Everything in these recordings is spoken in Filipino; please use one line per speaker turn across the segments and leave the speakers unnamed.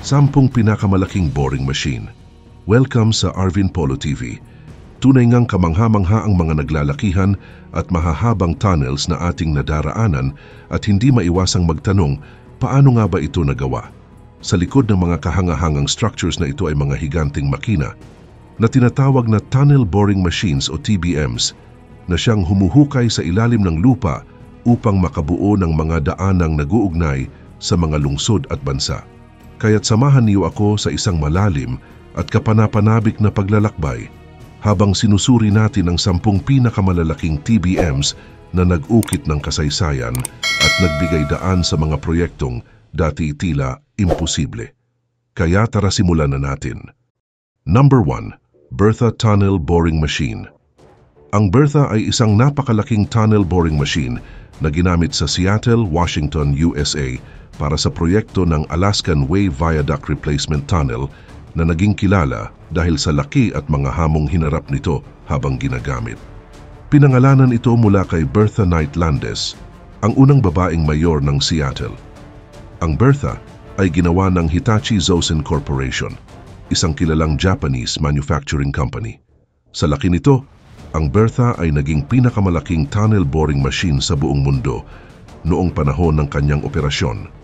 10 pinakamalaking boring machine. Welcome sa Arvin Polo TV. Tunay ngang kamangha-mangha ang mga naglalakihan at mahahabang tunnels na ating nadaraanan at hindi maiwasang magtanong, paano nga ba ito nagawa? Sa likod ng mga kahangahangang structures na ito ay mga higanting makina na tinatawag na tunnel boring machines o TBMs na siyang humuhukay sa ilalim ng lupa upang makabuo ng mga daanang nag-uugnay sa mga lungsod at bansa. Kaya't samahan niyo ako sa isang malalim at kapanapanabik na paglalakbay habang sinusuri natin ang 10 pinakamalalaking TBMs na nag-ukit ng kasaysayan at nagbigay daan sa mga proyektong dati tila imposible. Kaya tara simulan na natin. Number 1. Bertha Tunnel Boring Machine. Ang Bertha ay isang napakalaking tunnel boring machine na ginamit sa Seattle, Washington, USA para sa proyekto ng Alaskan Way Viaduct Replacement Tunnel na naging kilala dahil sa laki at mga hamong hinarap nito habang ginagamit. Pinangalanan ito mula kay Bertha Knight Landes, ang unang babaeng mayor ng Seattle. Ang Bertha ay ginawa ng Hitachi Zosen Corporation, isang kilalang Japanese manufacturing company. Sa laki nito, ang Bertha ay naging pinakamalaking tunnel boring machine sa buong mundo noong panahon ng kanyang operasyon.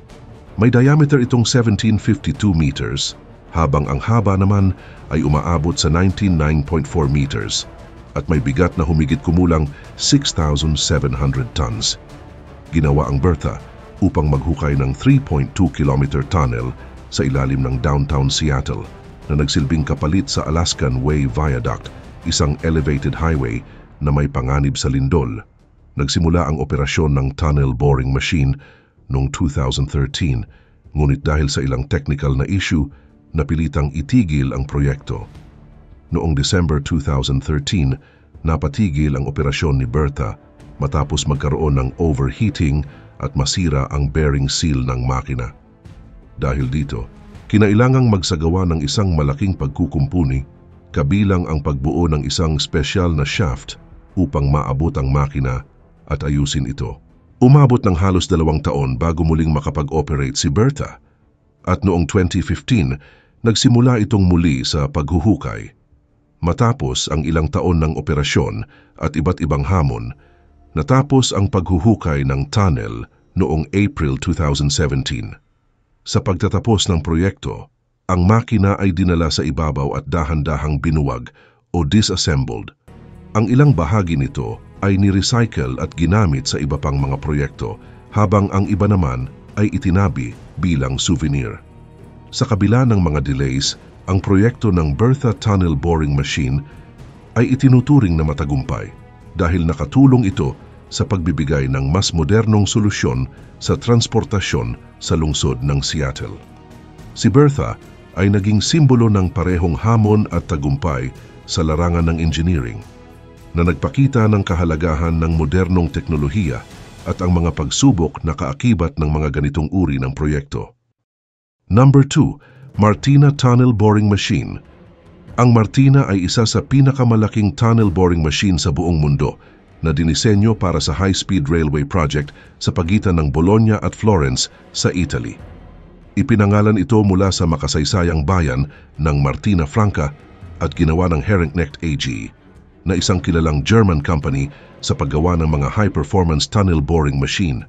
May diameter itong 1752 meters, habang ang haba naman ay umaabot sa 99.4 meters at may bigat na humigit kumulang 6,700 tons. Ginawa ang Bertha upang maghukay ng 3.2 kilometer tunnel sa ilalim ng downtown Seattle na nagsilbing kapalit sa Alaskan Way Viaduct, isang elevated highway na may panganib sa lindol. Nagsimula ang operasyon ng tunnel boring machine noong 2013, ngunit dahil sa ilang technical na issue, napilitang itigil ang proyekto. Noong December 2013, napatigil ang operasyon ni Bertha matapos magkaroon ng overheating at masira ang bearing seal ng makina. Dahil dito, kinailangang magsagawa ng isang malaking pagkukumpuni, kabilang ang pagbuo ng isang special na shaft upang maabot ang makina at ayusin ito. Umabot ng halos 2 taon bago muling makapag-operate si Bertha at noong 2015, nagsimula itong muli sa paghuhukay. Matapos ang ilang taon ng operasyon at iba't ibang hamon, natapos ang paghuhukay ng tunnel noong April 2017. Sa pagtatapos ng proyekto, ang makina ay dinala sa ibabaw at dahan-dahang binuwag o disassembled. Ang ilang bahagi nito ay ni-recycle at ginamit sa iba pang mga proyekto, habang ang iba naman ay itinabi bilang souvenir. Sa kabila ng mga delays, ang proyekto ng Bertha Tunnel Boring Machine ay itinuturing na matagumpay dahil nakatulong ito sa pagbibigay ng mas modernong solusyon sa transportasyon sa lungsod ng Seattle. Si Bertha ay naging simbolo ng parehong hamon at tagumpay sa larangan ng engineering, na nagpakita ng kahalagahan ng modernong teknolohiya at ang mga pagsubok na kaakibat ng mga ganitong uri ng proyekto. Number 2. Martina Tunnel Boring Machine. Ang Martina ay isa sa pinakamalaking tunnel boring machine sa buong mundo na dinisenyo para sa high-speed railway project sa pagitan ng Bologna at Florence sa Italy. Ipinangalan ito mula sa makasaysayang bayan ng Martina Franca at ginawa ng Herrenknecht AG, na isang kilalang German company sa paggawa ng mga high-performance tunnel boring machine.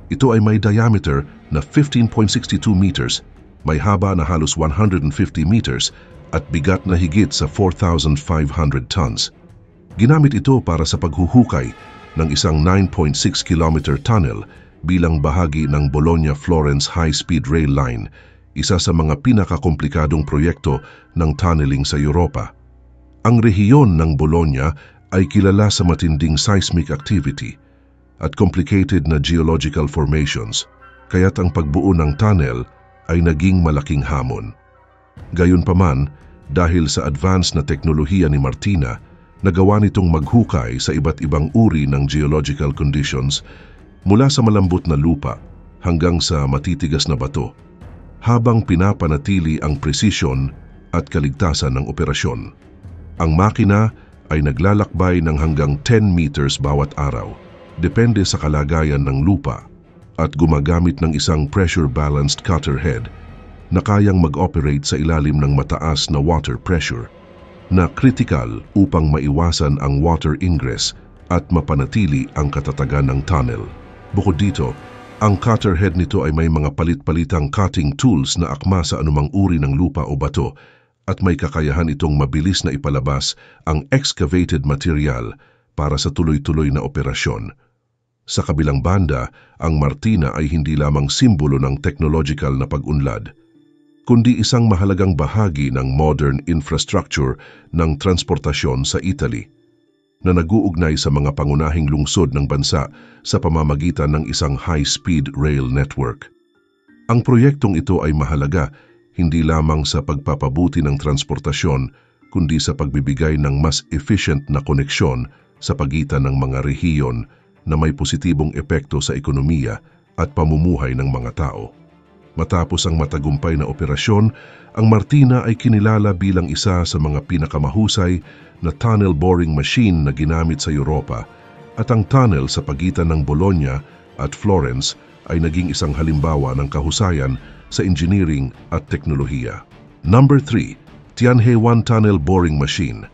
Ito ay may diameter na 15.62 meters, may haba na halos 150 meters at bigat na higit sa 4,500 tons. Ginamit ito para sa paghuhukay ng isang 9.6 kilometer tunnel bilang bahagi ng Bologna-Florence High-Speed Rail Line, isa sa mga pinakakomplikadong proyekto ng tunneling sa Europa. Ang rehiyon ng Bologna ay kilala sa matinding seismic activity at complicated na geological formations, kaya't ang pagbuo ng tunnel ay naging malaking hamon. Gayunpaman, dahil sa advanced na teknolohiya ni Martina, nagawa nitong maghukay sa iba't ibang uri ng geological conditions, mula sa malambot na lupa hanggang sa matitigas na bato, habang pinapanatili ang presisyon at kaligtasan ng operasyon. Ang makina ay naglalakbay ng hanggang 10 meters bawat araw, depende sa kalagayan ng lupa, at gumagamit ng isang pressure-balanced cutter head na kayang mag-operate sa ilalim ng mataas na water pressure na critical upang maiwasan ang water ingress at mapanatili ang katatagan ng tunnel. Bukod dito, ang cutter head nito ay may mga palit-palitang cutting tools na akma sa anumang uri ng lupa o bato at may kakayahan itong mabilis na ipalabas ang excavated material para sa tuloy-tuloy na operasyon. Sa kabilang banda, ang Martina ay hindi lamang simbolo ng technological na pag-unlad, kundi isang mahalagang bahagi ng modern infrastructure ng transportasyon sa Italy, na nag-uugnay sa mga pangunahing lungsod ng bansa sa pamamagitan ng isang high-speed rail network. Ang proyektong ito ay mahalaga hindi lamang sa pagpapabuti ng transportasyon, kundi sa pagbibigay ng mas efficient na koneksyon sa pagitan ng mga rehiyon na may positibong epekto sa ekonomiya at pamumuhay ng mga tao. Matapos ang matagumpay na operasyon, ang Martina ay kinilala bilang isa sa mga pinakamahusay na tunnel boring machine na ginamit sa Europa, at ang tunnel sa pagitan ng Bologna at Florence ay naging isang halimbawa ng kahusayan sa engineering at teknolohiya. Number 3. Tianhe-1 Tunnel Boring Machine.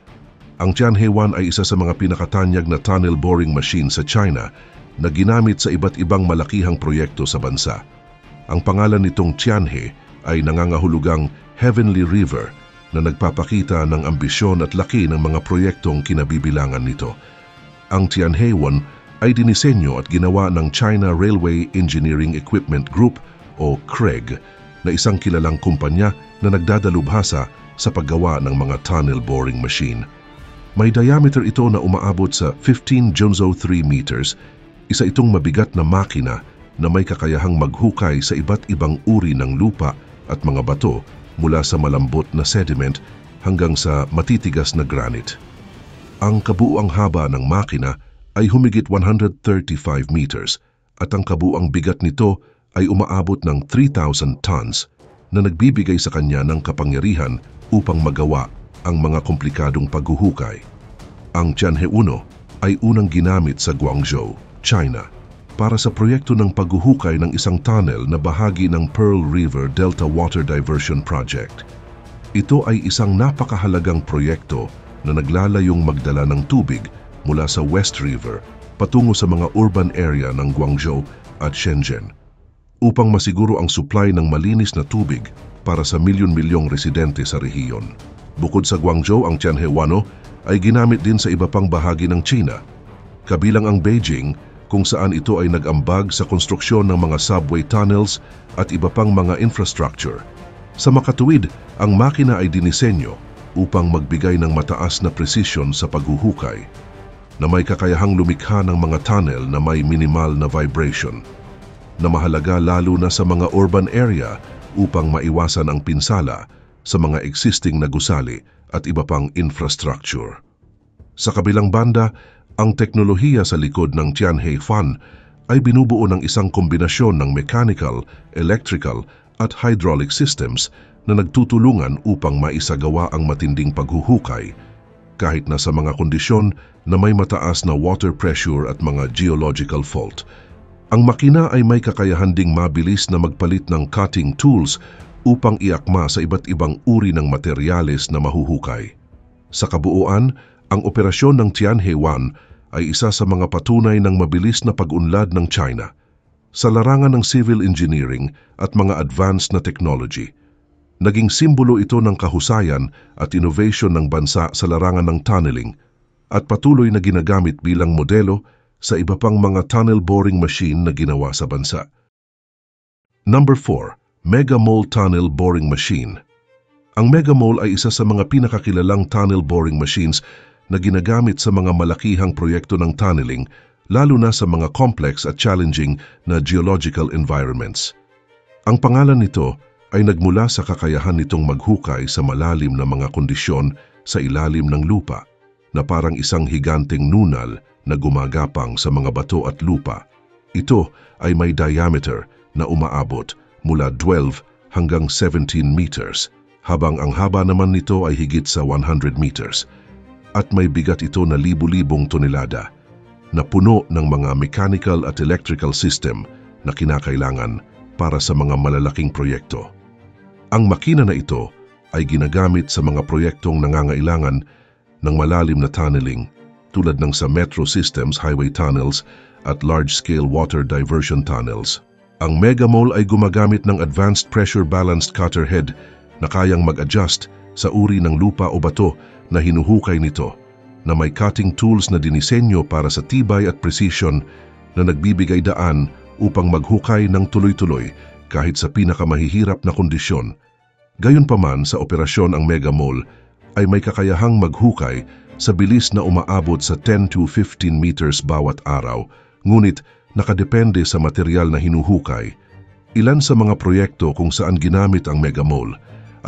Ang Tianhe-1 ay isa sa mga pinakatanyag na tunnel boring machine sa China na ginamit sa iba't ibang malakihang proyekto sa bansa. Ang pangalan nitong Tianhe ay nangangahulugang Heavenly River na nagpapakita ng ambisyon at laki ng mga proyektong kinabibilangan nito. Ang Tianhe-1 ay dinisenyo at ginawa ng China Railway Engineering Equipment Group o CREG na isang kilalang kumpanya na nagdadalubhasa sa paggawa ng mga tunnel boring machine. May diameter ito na umaabot sa 15 Junzhou 3 meters, isa itong mabigat na makina na may kakayahang maghukay sa iba't ibang uri ng lupa at mga bato mula sa malambot na sediment hanggang sa matitigas na granite. Ang kabuuang haba ng makina ay humigit 135 meters at ang kabuuang bigat nito ay umaabot ng 3,000 tons na nagbibigay sa kanya ng kapangyarihan upang magawa ang mga komplikadong paghuhukay. Ang Tianhe-1 ay unang ginamit sa Guangzhou, China, para sa proyekto ng paghuhukay ng isang tunnel na bahagi ng Pearl River Delta Water Diversion Project. Ito ay isang napakahalagang proyekto na naglalayong magdala ng tubig mula sa West River patungo sa mga urban area ng Guangzhou at Shenzhen, upang masiguro ang supply ng malinis na tubig para sa milyon-milyong residente sa rehiyon. Bukod sa Guangzhou, ang Tianhe-1 ay ginamit din sa iba pang bahagi ng China, kabilang ang Beijing, kung saan ito ay nag-ambag sa konstruksyon ng mga subway tunnels at iba pang mga infrastructure. Sa makatuwid, ang makina ay dinisenyo upang magbigay ng mataas na precision sa paghuhukay, na may kakayahang lumikha ng mga tunnel na may minimal na vibration, na mahalaga lalo na sa mga urban area upang maiwasan ang pinsala sa mga existing na gusali at iba pang infrastructure. Sa kabilang banda, ang teknolohiya sa likod ng Tianhe-1 ay binubuo ng isang kombinasyon ng mechanical, electrical at hydraulic systems na nagtutulungan upang maisagawa ang matinding paghuhukay kahit na sa mga kondisyon na may mataas na water pressure at mga geological fault. Ang makina ay may kakayahan ding mabilis na magpalit ng cutting tools upang iakma sa iba't ibang uri ng materyales na mahuhukay. Sa kabuuan, ang operasyon ng Tianhe-1 ay isa sa mga patunay ng mabilis na pag-unlad ng China sa larangan ng civil engineering at mga advanced na technology. Naging simbolo ito ng kahusayan at innovation ng bansa sa larangan ng tunneling at patuloy na ginagamit bilang modelo sa iba pang mga tunnel boring machine na ginawa sa bansa. Number 4. Mega Mole Tunnel Boring Machine. Ang Mega Mole ay isa sa mga pinakakilalang tunnel boring machines na ginagamit sa mga malakihang proyekto ng tunneling, lalo na sa mga complex at challenging na geological environments. Ang pangalan nito ay nagmula sa kakayahan nitong maghukay sa malalim na mga kondisyon sa ilalim ng lupa, na parang isang higanteng nunal na gumagapang sa mga bato at lupa. Ito ay may diameter na umaabot mula 12 hanggang 17 meters, habang ang haba naman nito ay higit sa 100 meters. At may bigat ito na libu-libong tonelada, na puno ng mga mechanical at electrical system na kinakailangan para sa mga malalaking proyekto. Ang makina na ito ay ginagamit sa mga proyektong nangangailangan ng malalim na tunneling tulad ng sa metro systems, highway tunnels at large-scale water diversion tunnels. Ang Megamole ay gumagamit ng advanced pressure balanced cutter head na kayang mag-adjust sa uri ng lupa o bato na hinuhukay nito, na may cutting tools na dinisenyo para sa tibay at precision na nagbibigay daan upang maghukay ng tuloy-tuloy kahit sa pinakamahihirap na kondisyon. Gayunpaman, sa operasyon ang Megamole ay may kakayahang maghukay sa bilis na umaabot sa 10 to 15 meters bawat araw, ngunit nakadepende sa material na hinuhukay. Ilan sa mga proyekto kung saan ginamit ang Megamole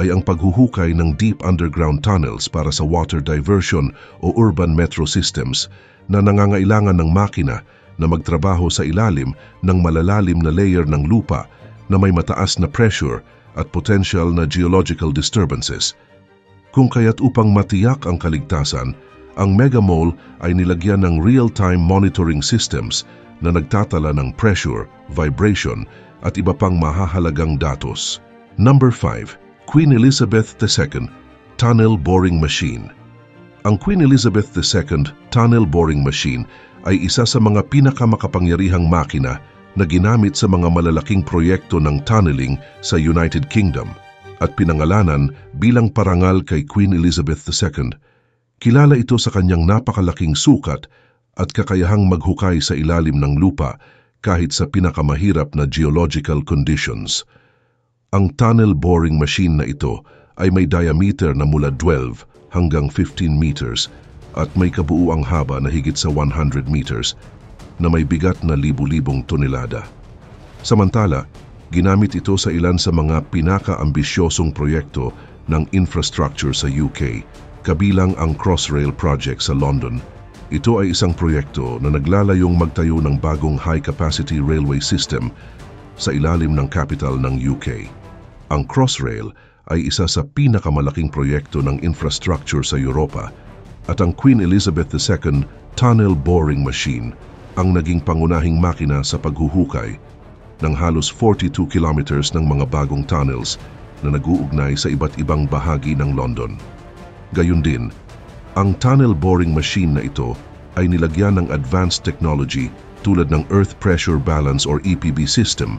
ay ang paghuhukay ng deep underground tunnels para sa water diversion o urban metro systems na nangangailangan ng makina na magtrabaho sa ilalim ng malalalim na layer ng lupa na may mataas na pressure at potential na geological disturbances. Kung kaya't upang matiyak ang kaligtasan, ang Megamole ay nilagyan ng real-time monitoring systems na nagtatala ng pressure, vibration at iba pang mahahalagang datos. Number 5. Queen Elizabeth II Tunnel Boring Machine. Ang Queen Elizabeth II Tunnel Boring Machine ay isa sa mga pinakamakapangyarihang makina na ginamit sa mga malalaking proyekto ng tunneling sa United Kingdom at pinangalanan bilang parangal kay Queen Elizabeth II. Kilala ito sa kanyang napakalaking sukat at kakayahang maghukay sa ilalim ng lupa kahit sa pinakamahirap na geological conditions. Ang tunnel boring machine na ito ay may diameter na mula 12 hanggang 15 meters at may kabuuang haba na higit sa 100 meters na may bigat na libu-libong tonelada. Samantala, ginamit ito sa ilan sa mga pinaka-ambisyosong proyekto ng infrastructure sa UK, kabilang ang Crossrail project sa London. Ito ay isang proyekto na naglalayong magtayo ng bagong high-capacity railway system sa ilalim ng capital ng UK. Ang Crossrail ay isa sa pinakamalaking proyekto ng infrastructure sa Europa at ang Queen Elizabeth II Tunnel Boring Machine ang naging pangunahing makina sa paghuhukay ng halos 42 kilometers ng mga bagong tunnels na nag-uugnay sa iba't ibang bahagi ng London. Gayun din, ang tunnel boring machine na ito ay nilagyan ng advanced technology tulad ng Earth Pressure Balance or EPB system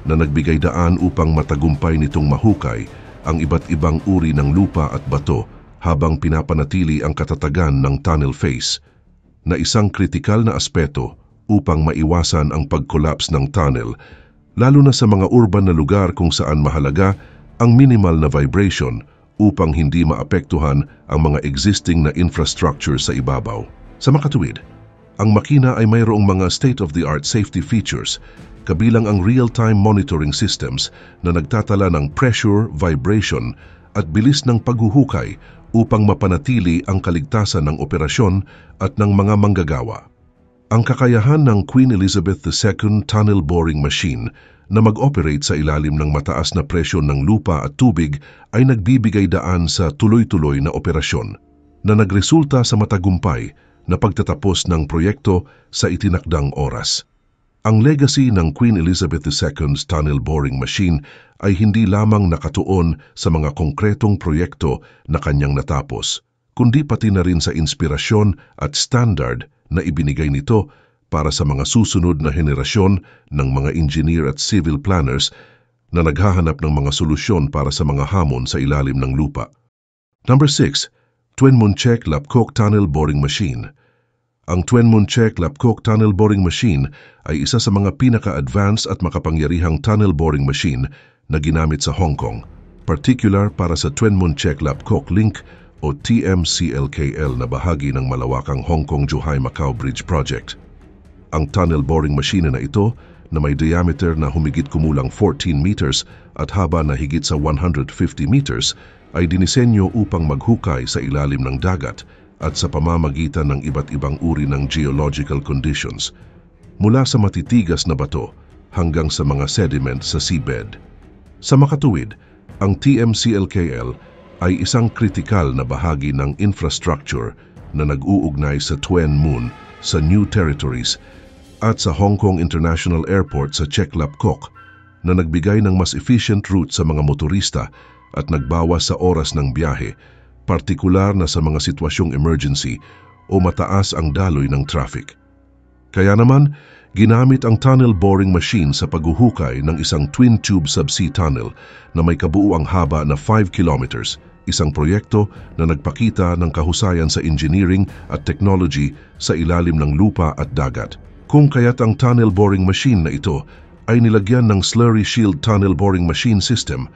na nagbigay daan upang matagumpay nitong mahukay ang iba't ibang uri ng lupa at bato habang pinapanatili ang katatagan ng tunnel face, na isang kritikal na aspeto upang maiwasan ang pag-collapse ng tunnel, lalo na sa mga urban na lugar kung saan mahalaga ang minimal na vibration upang hindi maapektuhan ang mga existing na infrastructure sa ibabaw. Sa makatuwid, ang makina ay mayroong mga state-of-the-art safety features, kabilang ang real-time monitoring systems na nagtatala ng pressure, vibration at bilis ng paghuhukay upang mapanatili ang kaligtasan ng operasyon at ng mga manggagawa. Ang kakayahan ng Queen Elizabeth II Tunnel Boring Machine na mag-operate sa ilalim ng mataas na presyon ng lupa at tubig ay nagbibigay daan sa tuloy-tuloy na operasyon na nagresulta sa matagumpay na pagtatapos ng proyekto sa itinakdang oras. Ang legacy ng Queen Elizabeth II's Tunnel Boring Machine ay hindi lamang nakatuon sa mga konkretong proyekto na kanyang natapos, kundi pati na rin sa inspirasyon at standard na ibinigay nito para sa mga susunod na henerasyon ng mga engineer at civil planners na naghahanap ng mga solusyon para sa mga hamon sa ilalim ng lupa. Number 6. Tuenmunchek-Lapcock Tunnel Boring Machine. Ang Tuenmunchek-Lapcock Tunnel Boring Machine ay isa sa mga pinaka-advanced at makapangyarihang tunnel boring machine na ginamit sa Hong Kong, particular para sa Tuenmunchek-Lapcock Link o TMCLKL na bahagi ng malawakang Hong Kong-Zhuhai-Macau Bridge Project. Ang tunnel boring machine na ito, na may diameter na humigit kumulang 14 meters at haba na higit sa 150 meters, ay dinisenyo upang maghukay sa ilalim ng dagat at sa pamamagitan ng iba't ibang uri ng geological conditions, mula sa matitigas na bato hanggang sa mga sediment sa seabed. Sa makatuwid, ang TMCLKL ay isang kritikal na bahagi ng infrastructure na nag-uugnay sa Tuen Mun sa New Territories at sa Hong Kong International Airport sa Chek-Lap Kok na nagbigay ng mas efficient route sa mga motorista at nagbawas sa oras ng biyahe, partikular na sa mga sitwasyong emergency o mataas ang daloy ng traffic. Kaya naman, ginamit ang tunnel boring machine sa paghuhukay ng isang twin-tube subsea tunnel na may kabuuang haba na 5 kilometers, isang proyekto na nagpakita ng kahusayan sa engineering at technology sa ilalim ng lupa at dagat. Kung kaya't ang tunnel boring machine na ito ay nilagyan ng slurry shield tunnel boring machine system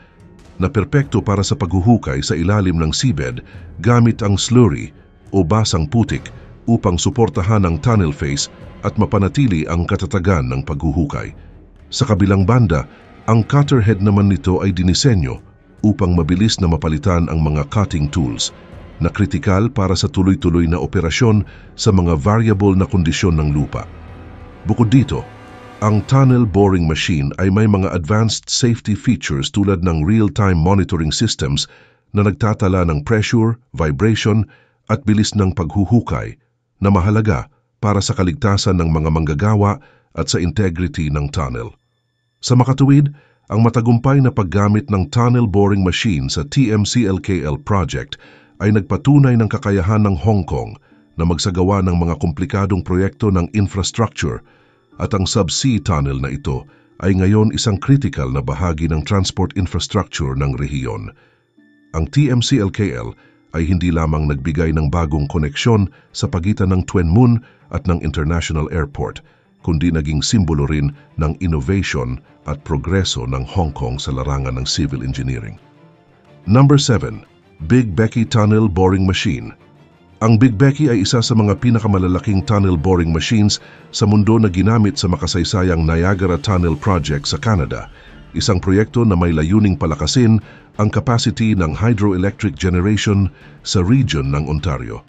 na perpekto para sa paghuhukay sa ilalim ng seabed gamit ang slurry o basang putik upang suportahan ang tunnel face at mapanatili ang katatagan ng paghuhukay. Sa kabilang banda, ang cutter head naman nito ay dinisenyo upang mabilis na mapalitan ang mga cutting tools na kritikal para sa tuloy-tuloy na operasyon sa mga variable na kondisyon ng lupa. Bukod dito, ang tunnel boring machine ay may mga advanced safety features tulad ng real-time monitoring systems na nagtatala ng pressure, vibration at bilis ng paghuhukay na mahalaga para sa kaligtasan ng mga manggagawa at sa integrity ng tunnel. Sa makatuwid, ang matagumpay na paggamit ng tunnel boring machine sa TMCLKL project ay nagpatunay ng kakayahan ng Hong Kong na magsagawa ng mga komplikadong proyekto ng infrastructure at ang subsea tunnel na ito ay ngayon isang critical na bahagi ng transport infrastructure ng rehiyon. Ang TMCLKL ay hindi lamang nagbigay ng bagong koneksyon sa pagitan ng Tuen Mun at ng International Airport, kundi naging simbolo rin ng innovation at progreso ng Hong Kong sa larangan ng civil engineering. Number 7. Big Becky Tunnel Boring Machine. Ang Big Becky ay isa sa mga pinakamalalaking tunnel boring machines sa mundo na ginamit sa makasaysayang Niagara Tunnel Project sa Canada, isang proyekto na may layuning palakasin ang capacity ng hydroelectric generation sa region ng Ontario.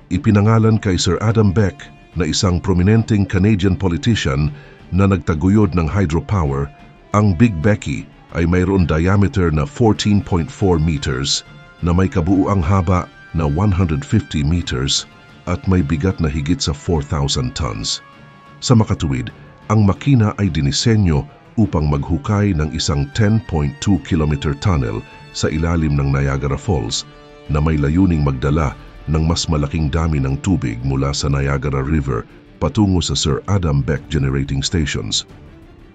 Ipinangalan kay Sir Adam Beck na isang prominenteng Canadian politician na nagtaguyod ng hydropower, ang Big Becky ay mayroon diameter na 14.4 meters na may kabuuang haba na 150 meters at may bigat na higit sa 4,000 tons. Sa makatuwid, ang makina ay dinisenyo upang maghukay ng isang 10.2 kilometer tunnel sa ilalim ng Niagara Falls na may layuning magdala ng mas malaking dami ng tubig mula sa Niagara River patungo sa Sir Adam Beck Generating Stations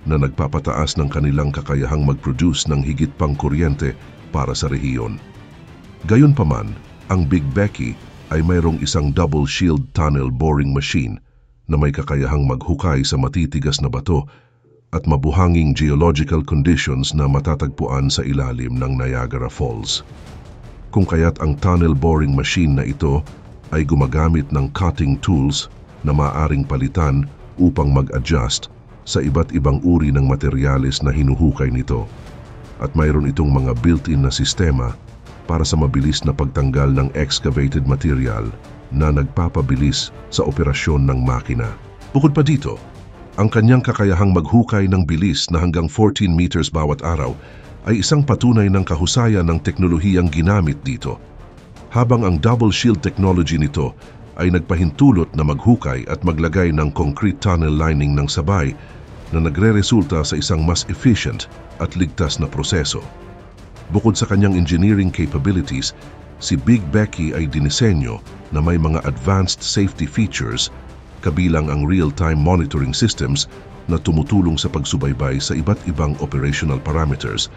na nagpapataas ng kanilang kakayahang mag-produce ng higit pang kuryente para sa rehiyon. Gayunpaman, ang Big Becky ay mayroong isang double shield tunnel boring machine na may kakayahang maghukay sa matitigas na bato at mabuhanging geological conditions na matatagpuan sa ilalim ng Niagara Falls. Kung kaya't ang tunnel boring machine na ito ay gumagamit ng cutting tools na maaaring palitan upang mag-adjust sa iba't ibang uri ng materyales na hinuhukay nito at mayroon itong mga built-in na sistema para sa mabilis na pagtanggal ng excavated material na nagpapabilis sa operasyon ng makina. Bukod pa dito, ang kanyang kakayahang maghukay ng bilis na hanggang 14 meters bawat araw ay isang patunay ng kahusayan ng teknolohiyang ginamit dito. Habang ang double shield technology nito ay nagpahintulot na maghukay at maglagay ng concrete tunnel lining ng sabay na nagre-resulta sa isang mas efficient at ligtas na proseso. Bukod sa kanyang engineering capabilities, si Big Becky ay dinisenyo na may mga advanced safety features kabilang ang real-time monitoring systems na tumutulong sa pagsubaybay sa iba't ibang operational parameters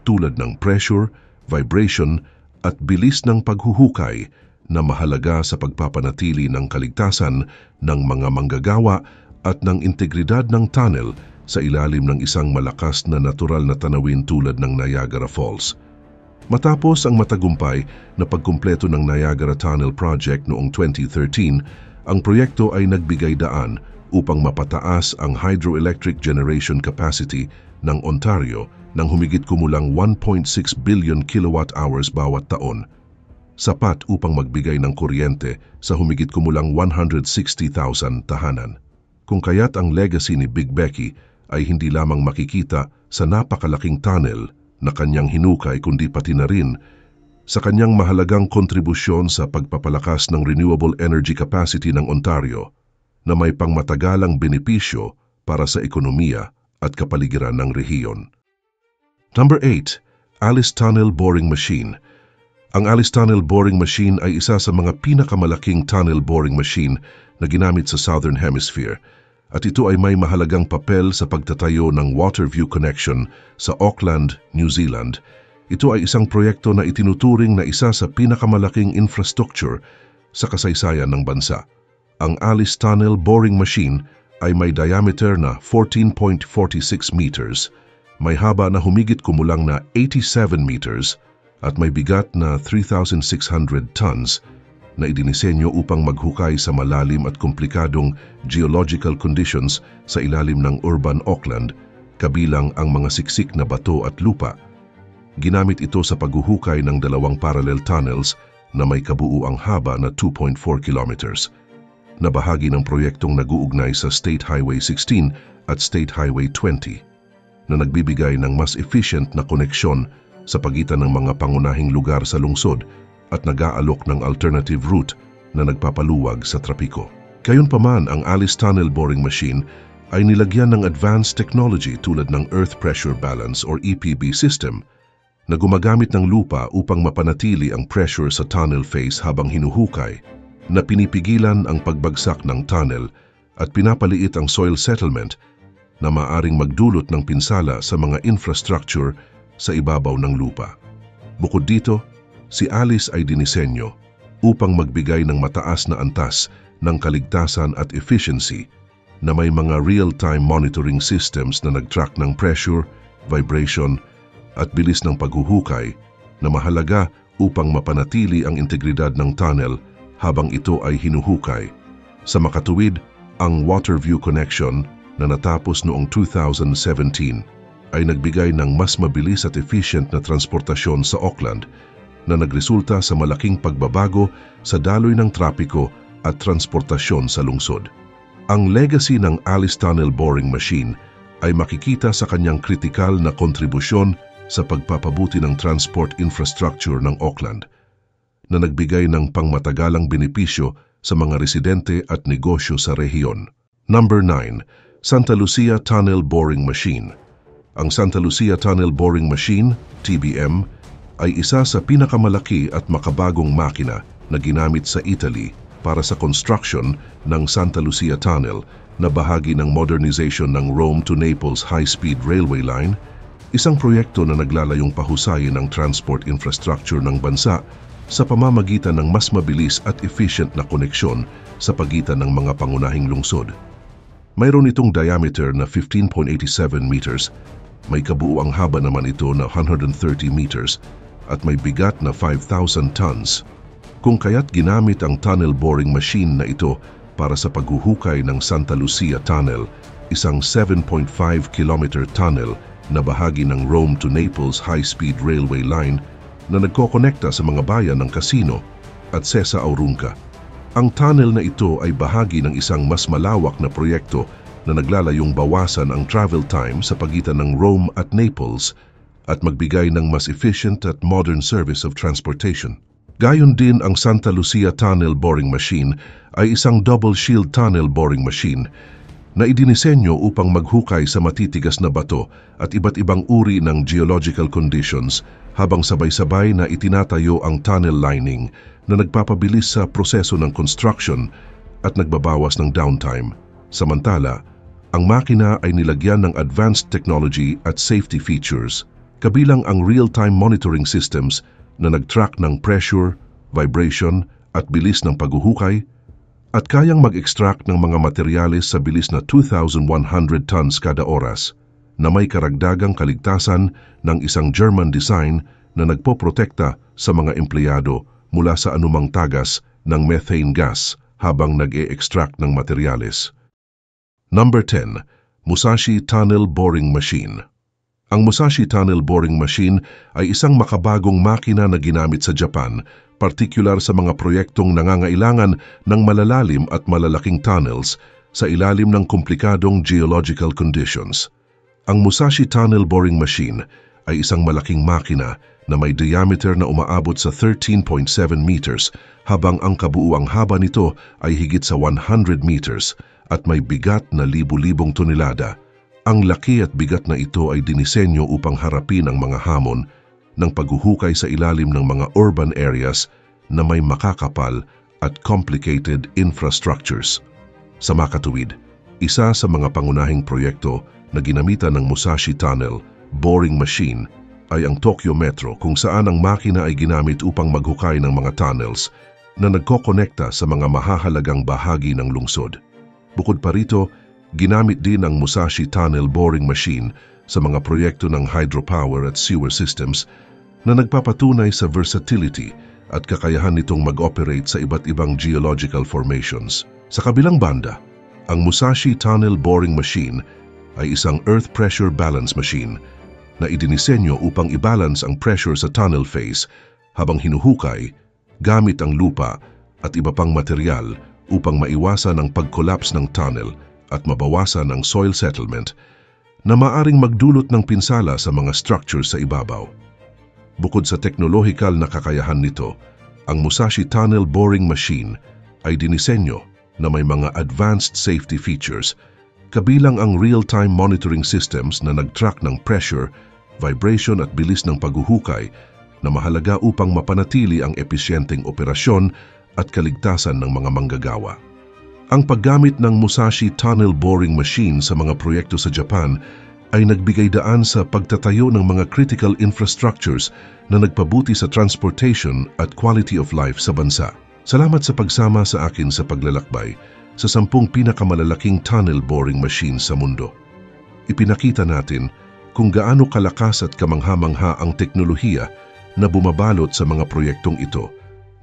tulad ng pressure, vibration at bilis ng paghuhukay na mahalaga sa pagpapanatili ng kaligtasan ng mga manggagawa at ng integridad ng tunnel sa ilalim ng isang malakas na natural na tanawin tulad ng Niagara Falls. Matapos ang matagumpay na pagkumpleto ng Niagara Tunnel Project noong 2013, ang proyekto ay nagbigay daan upang mapataas ang hydroelectric generation capacity ng Ontario ng humigit kumulang 1.6 billion kilowatt-hours bawat taon, sapat upang magbigay ng kuryente sa humigit kumulang 160,000 tahanan. Kung kaya't ang legacy ni Big Becky ay hindi lamang makikita sa napakalaking tunnel na kanyang hinukay kundi pati na rin sa kanyang mahalagang kontribusyon sa pagpapalakas ng renewable energy capacity ng Ontario na may pangmatagalang benepisyo para sa ekonomiya at kapaligiran ng rehiyon. Number 8. Alice Tunnel Boring Machine. Ang Alice Tunnel Boring Machine ay isa sa mga pinakamalaking tunnel boring machine na ginamit sa Southern Hemisphere at ito ay may mahalagang papel sa pagtatayo ng Waterview Connection sa Auckland, New Zealand. Ito ay isang proyekto na itinuturing na isa sa pinakamalaking infrastructure sa kasaysayan ng bansa. Ang Alice Tunnel Boring Machine ay may diameter na 14.46 meters, may haba na humigit kumulang na 87 meters at may bigat na 3,600 tons na idinisenyo upang maghukay sa malalim at komplikadong geological conditions sa ilalim ng urban Auckland, kabilang ang mga siksik na bato at lupa. Ginamit ito sa paghuhukay ng dalawang parallel tunnels na may kabuuang haba na 2.4 kilometers, na bahagi ng proyektong nag-uugnay sa State Highway 16 at State Highway 20, na nagbibigay ng mas efficient na koneksyon sa pagitan ng mga pangunahing lugar sa lungsod at nag-aalok ng alternative route na nagpapaluwag sa trapiko. Gayunpaman, ang Alice Tunnel Boring Machine ay nilagyan ng advanced technology tulad ng Earth Pressure Balance or EPB system na gumagamit ng lupa upang mapanatili ang pressure sa tunnel face habang hinuhukay, na pinipigilan ang pagbagsak ng tunnel at pinapaliit ang soil settlement na maaring magdulot ng pinsala sa mga infrastructure sa ibabaw ng lupa. Bukod dito, si Alice ay dinisenyo upang magbigay ng mataas na antas ng kaligtasan at efficiency na may mga real-time monitoring systems na nag-track ng pressure, vibration, at bilis ng paghuhukay na mahalaga upang mapanatili ang integridad ng tunnel habang ito ay hinuhukay. Sa makatuwid, ang Waterview Connection na natapos noong 2017 ay nagbigay ng mas mabilis at efficient na transportasyon sa Auckland na nagresulta sa malaking pagbabago sa daloy ng trapiko at transportasyon sa lungsod. Ang legacy ng Alice Tunnel Boring Machine ay makikita sa kanyang kritikal na kontribusyon sa pagpapabuti ng transport infrastructure ng Auckland, na nagbigay ng pangmatagalang benepisyo sa mga residente at negosyo sa rehiyon. Number 9. Santa Lucia Tunnel Boring Machine. Ang Santa Lucia Tunnel Boring Machine, TBM, ay isa sa pinakamalaki at makabagong makina na ginamit sa Italy para sa construction ng Santa Lucia Tunnel na bahagi ng modernization ng Rome to Naples High-Speed Railway Line, isang proyekto na naglalayong pahusayin ang transport infrastructure ng bansa sa pamamagitan ng mas mabilis at efficient na koneksyon sa pagitan ng mga pangunahing lungsod. Mayroon itong diameter na 15.87 meters, may kabuuang haba naman ito na 130 meters at may bigat na 5,000 tons. Kung kaya't ginamit ang tunnel boring machine na ito para sa paghuhukay ng Santa Lucia Tunnel, isang 7.5 kilometer tunnel na bahagi ng Rome to Naples High-Speed Railway Line na nagkokonekta sa mga bayan ng Casino at Sesa Aurunca. Ang tunnel na ito ay bahagi ng isang mas malawak na proyekto na naglalayong bawasan ang travel time sa pagitan ng Rome at Naples at magbigay ng mas efficient at modern service of transportation. Gayon din, ang Santa Lucia Tunnel Boring Machine ay isang double shield tunnel boring machine na idinisenyo upang maghukay sa matitigas na bato at iba't ibang uri ng geological conditions habang sabay-sabay na itinatayo ang tunnel lining na nagpapabilis sa proseso ng construction at nagbabawas ng downtime. Samantala, ang makina ay nilagyan ng advanced technology at safety features, kabilang ang real-time monitoring systems na nag-track ng pressure, vibration at bilis ng paghuhukay, at kayang mag-extract ng mga materyales sa bilis na 2,100 tons kada oras, na may karagdagang kaligtasan ng isang German design na nagpoprotekta sa mga empleyado mula sa anumang tagas ng methane gas habang nag-e-extract ng materyales. Number 10. Musashi Tunnel Boring Machine. Ang Musashi Tunnel Boring Machine ay isang makabagong makina na ginamit sa Japan, partikular sa mga proyektong nangangailangan ng malalalim at malalaking tunnels sa ilalim ng komplikadong geological conditions. Ang Musashi Tunnel Boring Machine ay isang malaking makina na may diameter na umaabot sa 13.7 meters habang ang kabuuang haba nito ay higit sa 100 meters at may bigat na libu-libong tonelada Ang laki at bigat na ito ay dinisenyo upang harapin ang mga hamon ng paghuhukay sa ilalim ng mga urban areas na may makakapal at complicated infrastructures. Sa makatuwid, isa sa mga pangunahing proyekto na ginamitan ng Musashi Tunnel boring machine ay ang Tokyo Metro, kung saan ang makina ay ginamit upang maghukay ng mga tunnels na nagkokonekta sa mga mahahalagang bahagi ng lungsod. Bukod pa rito, ginamit din ang Musashi Tunnel boring machine sa mga proyekto ng hydropower at sewer systems na nagpapatunay sa versatility at kakayahan nitong mag-operate sa iba't ibang geological formations. Sa kabilang banda, ang Musashi Tunnel boring machine ay isang earth pressure balance machine na idinisenyo upang i-balance ang pressure sa tunnel face habang hinuhukay gamit ang lupa at iba pang material upang maiwasan ang pag-collapse ng tunnel at mabawasan ang soil settlement na maaring magdulot ng pinsala sa mga structures sa ibabaw. Bukod sa teknolohikal na kakayahan nito, ang Musashi Tunnel boring machine ay dinisenyo na may mga advanced safety features, kabilang ang real-time monitoring systems na nag-track ng pressure, vibration at bilis ng paghuhukay na mahalaga upang mapanatili ang episyenteng operasyon at kaligtasan ng mga manggagawa. Ang paggamit ng Musashi Tunnel boring machine sa mga proyekto sa Japan ay nagbigay daan sa pagtatayo ng mga critical infrastructures na nagpabuti sa transportation at quality of life sa bansa. Salamat sa pagsama sa akin sa paglalakbay sa 10 pinakamalalaking tunnel boring machine sa mundo. Ipinakita natin kung gaano kalakas at kamangha-mangha ang teknolohiya na bumabalot sa mga proyektong ito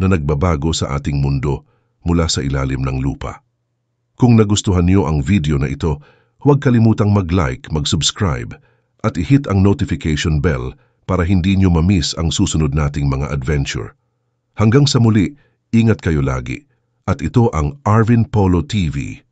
na nagbabago sa ating mundo mula sa ilalim ng lupa. Kung nagustuhan niyo ang video na ito, huwag kalimutang mag-like, mag-subscribe at i-hit ang notification bell para hindi niyo ma-miss ang susunod nating mga adventure. Hanggang sa muli, ingat kayo lagi. At ito ang Arvin Polo TV.